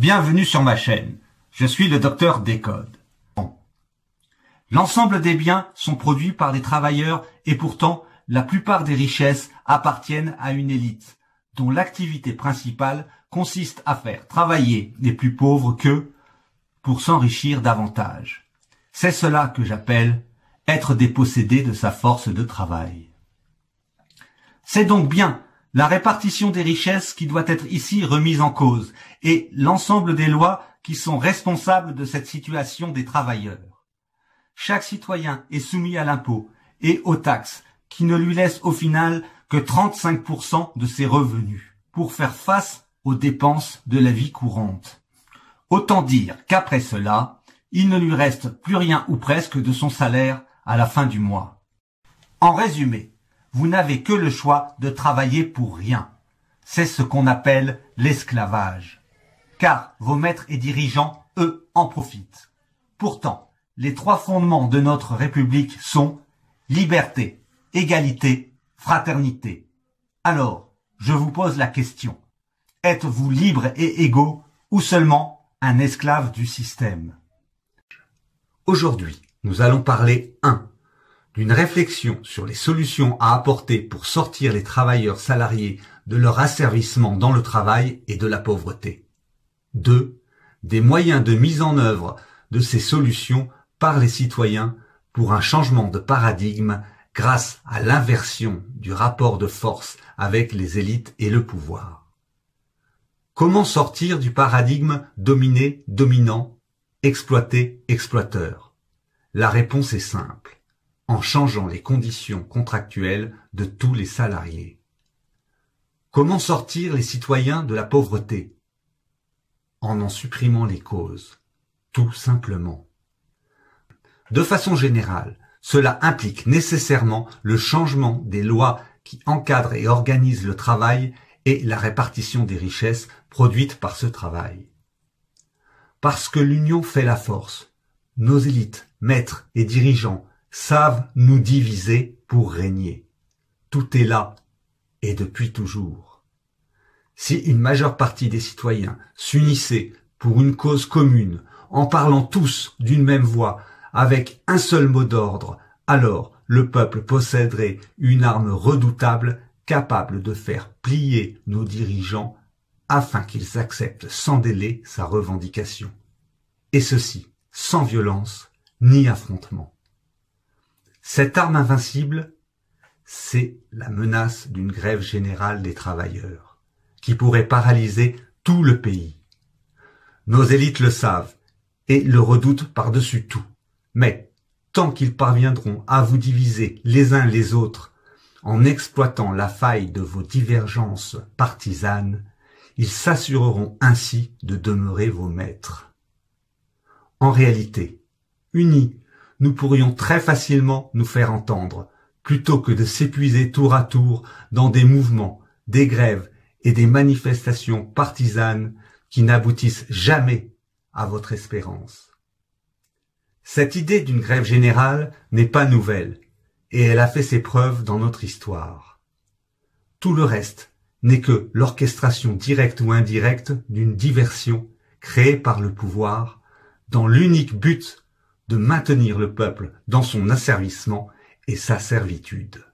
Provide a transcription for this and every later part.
Bienvenue sur ma chaîne. Je suis le docteur Décode. L'ensemble des biens sont produits par des travailleurs et pourtant, la plupart des richesses appartiennent à une élite, dont l'activité principale consiste à faire travailler les plus pauvres qu'eux pour s'enrichir davantage. C'est cela que j'appelle être dépossédé de sa force de travail. C'est donc bien la répartition des richesses qui doit être ici remise en cause et l'ensemble des lois qui sont responsables de cette situation des travailleurs. Chaque citoyen est soumis à l'impôt et aux taxes qui ne lui laissent au final que 35% de ses revenus pour faire face aux dépenses de la vie courante. Autant dire qu'après cela, il ne lui reste plus rien ou presque de son salaire à la fin du mois. En résumé, vous n'avez que le choix de travailler pour rien. C'est ce qu'on appelle l'esclavage. Car vos maîtres et dirigeants, eux, en profitent. Pourtant, les trois fondements de notre République sont liberté, égalité, fraternité. Alors, je vous pose la question. Êtes-vous libres et égaux ou seulement un esclave du système? Aujourd'hui, nous allons parler 1. D'une réflexion sur les solutions à apporter pour sortir les travailleurs salariés de leur asservissement dans le travail et de la pauvreté. 2. Des moyens de mise en œuvre de ces solutions par les citoyens pour un changement de paradigme grâce à l'inversion du rapport de force avec les élites et le pouvoir. Comment sortir du paradigme dominé-dominant, exploité-exploiteur? La réponse est simple. En changeant les conditions contractuelles de tous les salariés. Comment sortir les citoyens de la pauvreté? En supprimant les causes, tout simplement. De façon générale, cela implique nécessairement le changement des lois qui encadrent et organisent le travail et la répartition des richesses produites par ce travail. Parce que l'union fait la force, nos élites, maîtres et dirigeants savent nous diviser pour régner. Tout est là, et depuis toujours. Si une majeure partie des citoyens s'unissaient pour une cause commune, en parlant tous d'une même voix, avec un seul mot d'ordre, alors le peuple posséderait une arme redoutable, capable de faire plier nos dirigeants afin qu'ils acceptent sans délai sa revendication. Et ceci, sans violence ni affrontement. Cette arme invincible, c'est la menace d'une grève générale des travailleurs, qui pourrait paralyser tout le pays. Nos élites le savent et le redoutent par-dessus tout. Mais tant qu'ils parviendront à vous diviser les uns les autres en exploitant la faille de vos divergences partisanes, ils s'assureront ainsi de demeurer vos maîtres. En réalité, unis, nous pourrions très facilement nous faire entendre, plutôt que de s'épuiser tour à tour dans des mouvements, des grèves et des manifestations partisanes qui n'aboutissent jamais à votre espérance. Cette idée d'une grève générale n'est pas nouvelle, et elle a fait ses preuves dans notre histoire. Tout le reste n'est que l'orchestration directe ou indirecte d'une diversion créée par le pouvoir dans l'unique but de maintenir le peuple dans son asservissement et sa servitude.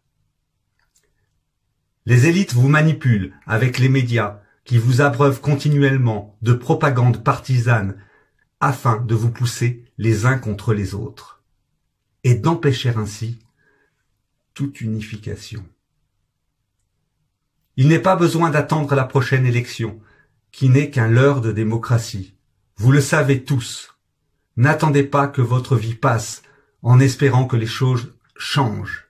Les élites vous manipulent avec les médias qui vous abreuvent continuellement de propagande partisane afin de vous pousser les uns contre les autres et d'empêcher ainsi toute unification. Il n'est pas besoin d'attendre la prochaine élection, qui n'est qu'un leurre de démocratie. Vous le savez tous. N'attendez pas que votre vie passe en espérant que les choses changent.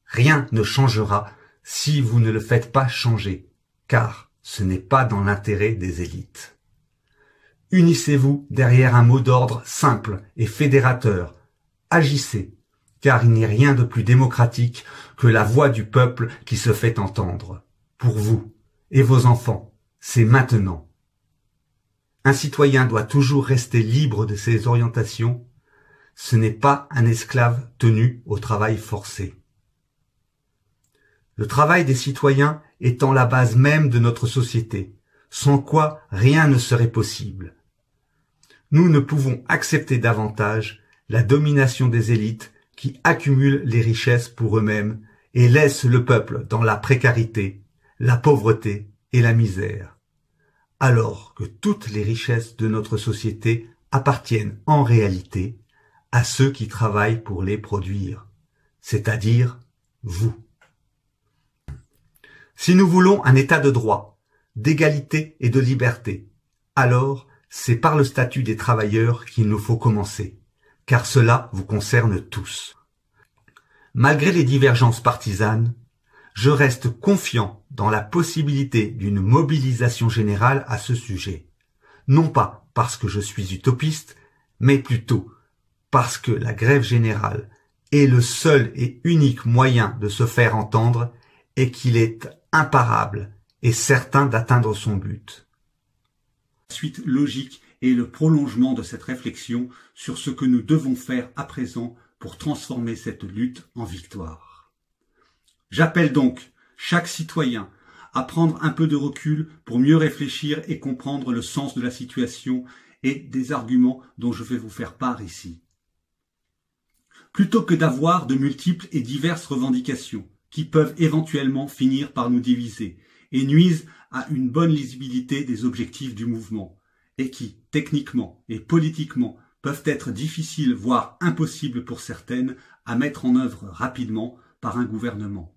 Rien ne changera si vous ne le faites pas changer, car ce n'est pas dans l'intérêt des élites. Unissez-vous derrière un mot d'ordre simple et fédérateur. Agissez, car il n'est rien de plus démocratique que la voix du peuple qui se fait entendre. Pour vous et vos enfants, c'est maintenant. Un citoyen doit toujours rester libre de ses orientations. Ce n'est pas un esclave tenu au travail forcé. Le travail des citoyens étant la base même de notre société, sans quoi rien ne serait possible. Nous ne pouvons accepter davantage la domination des élites qui accumulent les richesses pour eux-mêmes et laissent le peuple dans la précarité, la pauvreté et la misère, alors que toutes les richesses de notre société appartiennent en réalité à ceux qui travaillent pour les produire, c'est-à-dire vous. Si nous voulons un état de droit, d'égalité et de liberté, alors c'est par le statut des travailleurs qu'il nous faut commencer, car cela vous concerne tous. Malgré les divergences partisanes, je reste confiant dans la possibilité d'une mobilisation générale à ce sujet. Non pas parce que je suis utopiste, mais plutôt parce que la grève générale est le seul et unique moyen de se faire entendre et qu'il est imparable et certain d'atteindre son but. La suite logique est le prolongement de cette réflexion sur ce que nous devons faire à présent pour transformer cette lutte en victoire. J'appelle donc chaque citoyen à prendre un peu de recul pour mieux réfléchir et comprendre le sens de la situation et des arguments dont je vais vous faire part ici. Plutôt que d'avoir de multiples et diverses revendications qui peuvent éventuellement finir par nous diviser et nuisent à une bonne lisibilité des objectifs du mouvement, et qui, techniquement et politiquement, peuvent être difficiles, voire impossibles pour certaines, à mettre en œuvre rapidement par un gouvernement.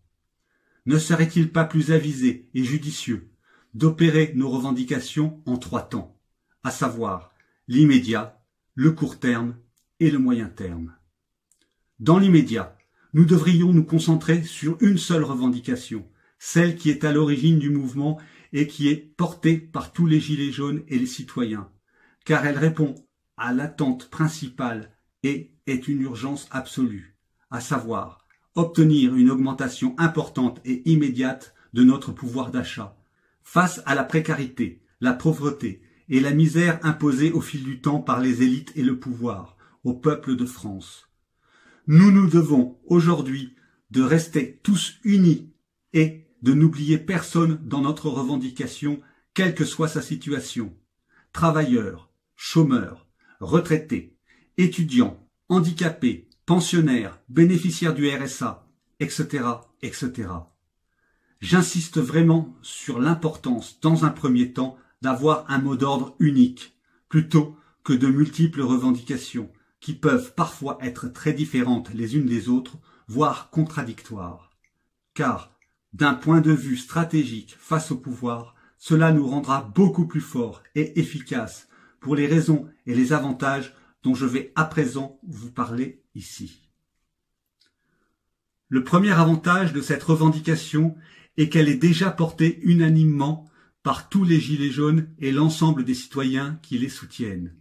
Ne serait-il pas plus avisé et judicieux d'opérer nos revendications en 3 temps, à savoir l'immédiat, le court terme et le moyen terme? Dans l'immédiat, nous devrions nous concentrer sur une seule revendication, celle qui est à l'origine du mouvement et qui est portée par tous les gilets jaunes et les citoyens, car elle répond à l'attente principale et est une urgence absolue, à savoir obtenir une augmentation importante et immédiate de notre pouvoir d'achat, face à la précarité, la pauvreté et la misère imposées au fil du temps par les élites et le pouvoir, au peuple de France. Nous nous devons aujourd'hui de rester tous unis et de n'oublier personne dans notre revendication, quelle que soit sa situation. Travailleurs, chômeurs, retraités, étudiants, handicapés, pensionnaires, bénéficiaires du RSA, etc., etc. J'insiste vraiment sur l'importance, dans un premier temps, d'avoir un mot d'ordre unique, plutôt que de multiples revendications, qui peuvent parfois être très différentes les unes des autres, voire contradictoires. Car, d'un point de vue stratégique face au pouvoir, cela nous rendra beaucoup plus forts et efficaces pour les raisons et les avantages dont je vais à présent vous parler ici. Le premier avantage de cette revendication est qu'elle est déjà portée unanimement par tous les gilets jaunes et l'ensemble des citoyens qui les soutiennent.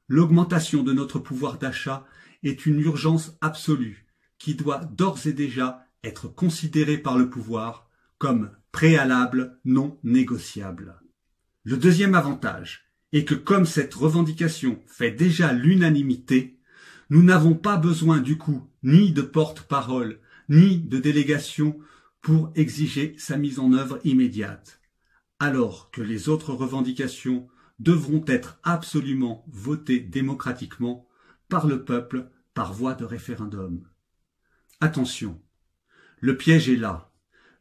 L'augmentation de notre pouvoir d'achat est une urgence absolue qui doit d'ores et déjà être considérée par le pouvoir comme préalable non négociable. Le deuxième avantage est que comme cette revendication fait déjà l'unanimité, nous n'avons pas besoin du coup ni de porte-parole ni de délégation pour exiger sa mise en œuvre immédiate, alors que les autres revendications devront être absolument votées démocratiquement par le peuple par voie de référendum. Attention, le piège est là.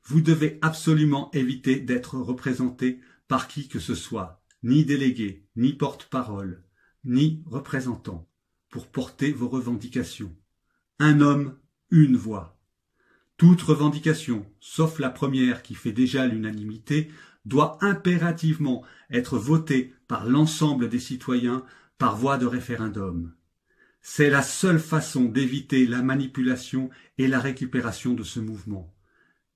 Vous devez absolument éviter d'être représenté par qui que ce soit, ni délégué, ni porte-parole, ni représentant, pour porter vos revendications. Un homme, une voix. Toute revendication, sauf la première qui fait déjà l'unanimité, doit impérativement être votée par l'ensemble des citoyens par voie de référendum. C'est la seule façon d'éviter la manipulation et la récupération de ce mouvement.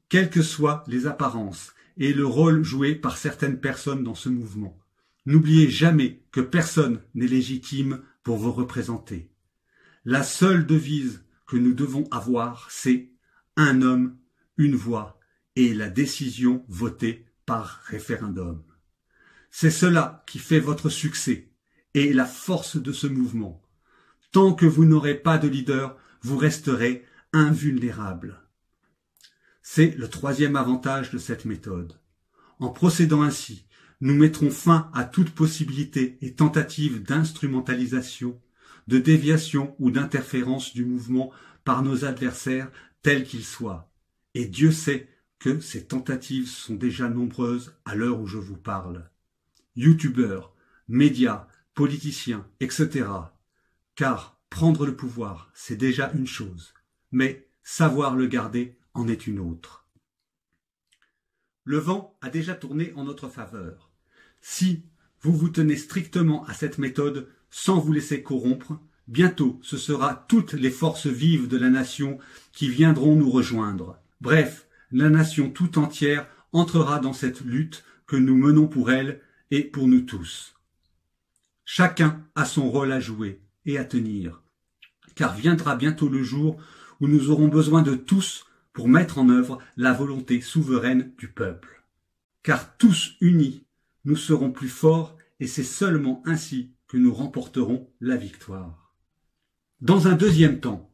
Quelles que soient les apparences et le rôle joué par certaines personnes dans ce mouvement, n'oubliez jamais que personne n'est légitime pour vous représenter. La seule devise que nous devons avoir, c'est un homme, une voix et la décision votée par référendum. C'est cela qui fait votre succès et la force de ce mouvement. Tant que vous n'aurez pas de leader, vous resterez invulnérable. C'est le troisième avantage de cette méthode. En procédant ainsi, nous mettrons fin à toute possibilité et tentative d'instrumentalisation, de déviation ou d'interférence du mouvement par nos adversaires tels qu'ils soient. Et Dieu sait que ces tentatives sont déjà nombreuses à l'heure où je vous parle. Youtubeurs, médias, politiciens, etc. Car prendre le pouvoir, c'est déjà une chose, mais savoir le garder en est une autre. Le vent a déjà tourné en notre faveur. Si vous vous tenez strictement à cette méthode sans vous laisser corrompre, bientôt ce sera toutes les forces vives de la nation qui viendront nous rejoindre. Bref, la nation tout entière entrera dans cette lutte que nous menons pour elle et pour nous tous. Chacun a son rôle à jouer et à tenir, car viendra bientôt le jour où nous aurons besoin de tous pour mettre en œuvre la volonté souveraine du peuple. Car tous unis, nous serons plus forts et c'est seulement ainsi que nous remporterons la victoire. Dans un deuxième temps,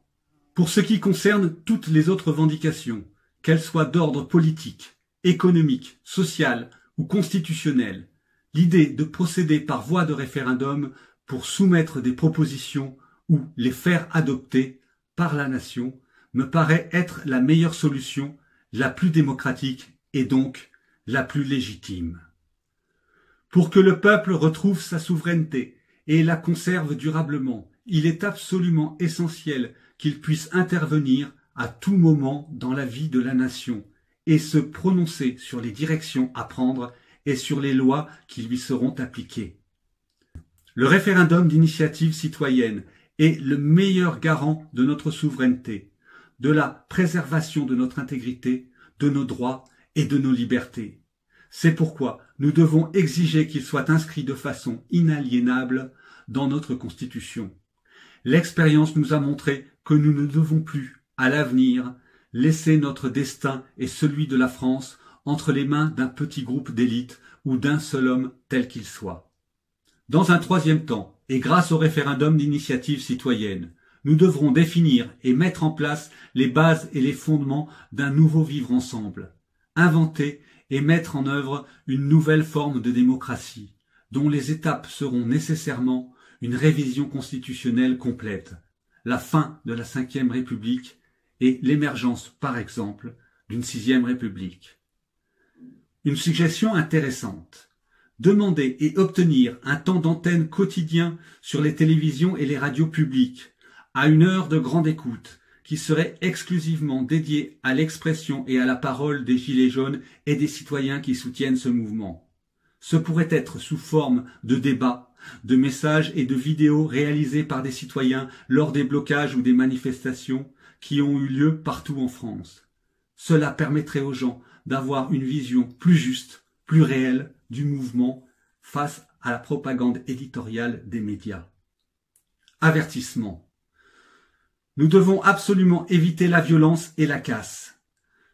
pour ce qui concerne toutes les autres revendications, qu'elles soient d'ordre politique, économique, social ou constitutionnel, l'idée de procéder par voie de référendum pour soumettre des propositions ou les faire adopter par la nation me paraît être la meilleure solution, la plus démocratique et donc la plus légitime. Pour que le peuple retrouve sa souveraineté et la conserve durablement, il est absolument essentiel qu'il puisse intervenir à tout moment dans la vie de la nation et se prononcer sur les directions à prendre et sur les lois qui lui seront appliquées. Le référendum d'initiative citoyenne est le meilleur garant de notre souveraineté, de la préservation de notre intégrité, de nos droits et de nos libertés. C'est pourquoi nous devons exiger qu'il soit inscrit de façon inaliénable dans notre Constitution. L'expérience nous a montré que nous ne devons plus, à l'avenir, laisser notre destin et celui de la France entre les mains d'un petit groupe d'élite ou d'un seul homme tel qu'il soit. Dans un troisième temps, et grâce au référendum d'initiative citoyenne, nous devrons définir et mettre en place les bases et les fondements d'un nouveau vivre ensemble, inventer et mettre en œuvre une nouvelle forme de démocratie, dont les étapes seront nécessairement une révision constitutionnelle complète, la fin de la Ve République et l'émergence, par exemple, d'une Sixième République. Une suggestion intéressante. Demander et obtenir un temps d'antenne quotidien sur les télévisions et les radios publiques, à une heure de grande écoute, qui serait exclusivement dédiée à l'expression et à la parole des Gilets jaunes et des citoyens qui soutiennent ce mouvement. Ce pourrait être sous forme de débats, de messages et de vidéos réalisés par des citoyens lors des blocages ou des manifestations qui ont eu lieu partout en France. Cela permettrait aux gens d'avoir une vision plus juste, plus réelle du mouvement face à la propagande éditoriale des médias. Avertissement. Nous devons absolument éviter la violence et la casse,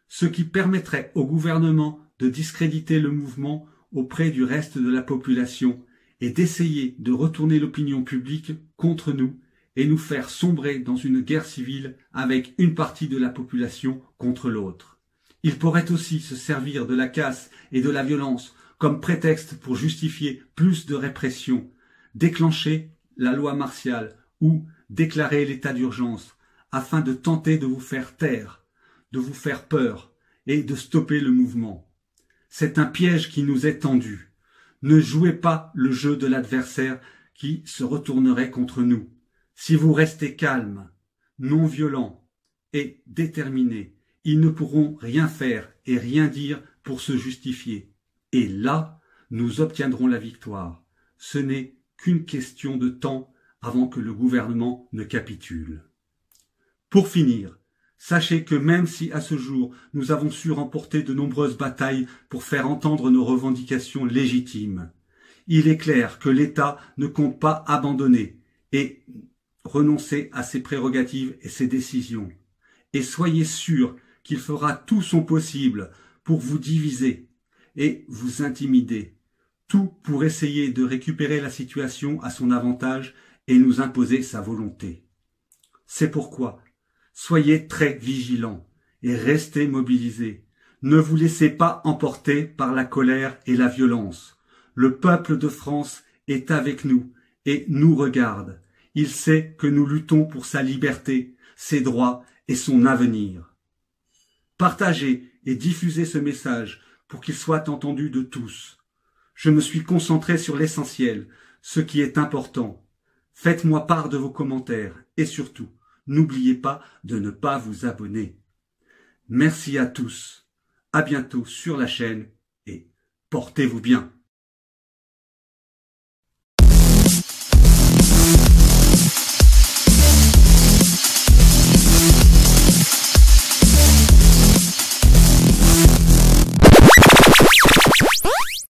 ce qui permettrait au gouvernement de discréditer le mouvement auprès du reste de la population et d'essayer de retourner l'opinion publique contre nous et nous faire sombrer dans une guerre civile avec une partie de la population contre l'autre. Il pourrait aussi se servir de la casse et de la violence comme prétexte pour justifier plus de répression, déclencher la loi martiale ou déclarer l'état d'urgence afin de tenter de vous faire taire, de vous faire peur et de stopper le mouvement. C'est un piège qui nous est tendu. Ne jouez pas le jeu de l'adversaire qui se retournerait contre nous. Si vous restez calme, non violent et déterminé, ils ne pourront rien faire et rien dire pour se justifier. Et là, nous obtiendrons la victoire. Ce n'est qu'une question de temps avant que le gouvernement ne capitule. Pour finir, sachez que même si à ce jour nous avons su remporter de nombreuses batailles pour faire entendre nos revendications légitimes, il est clair que l'État ne compte pas abandonner et renoncer à ses prérogatives et ses décisions. Et soyez sûrs qu'il fera tout son possible pour vous diviser et vous intimider, tout pour essayer de récupérer la situation à son avantage et nous imposer sa volonté. C'est pourquoi, soyez très vigilants et restez mobilisés. Ne vous laissez pas emporter par la colère et la violence. Le peuple de France est avec nous et nous regarde. Il sait que nous luttons pour sa liberté, ses droits et son avenir. Partagez et diffusez ce message pour qu'il soit entendu de tous. Je me suis concentré sur l'essentiel, ce qui est important. Faites-moi part de vos commentaires et surtout, n'oubliez pas de ne pas vous abonner. Merci à tous. À bientôt sur la chaîne et portez-vous bien.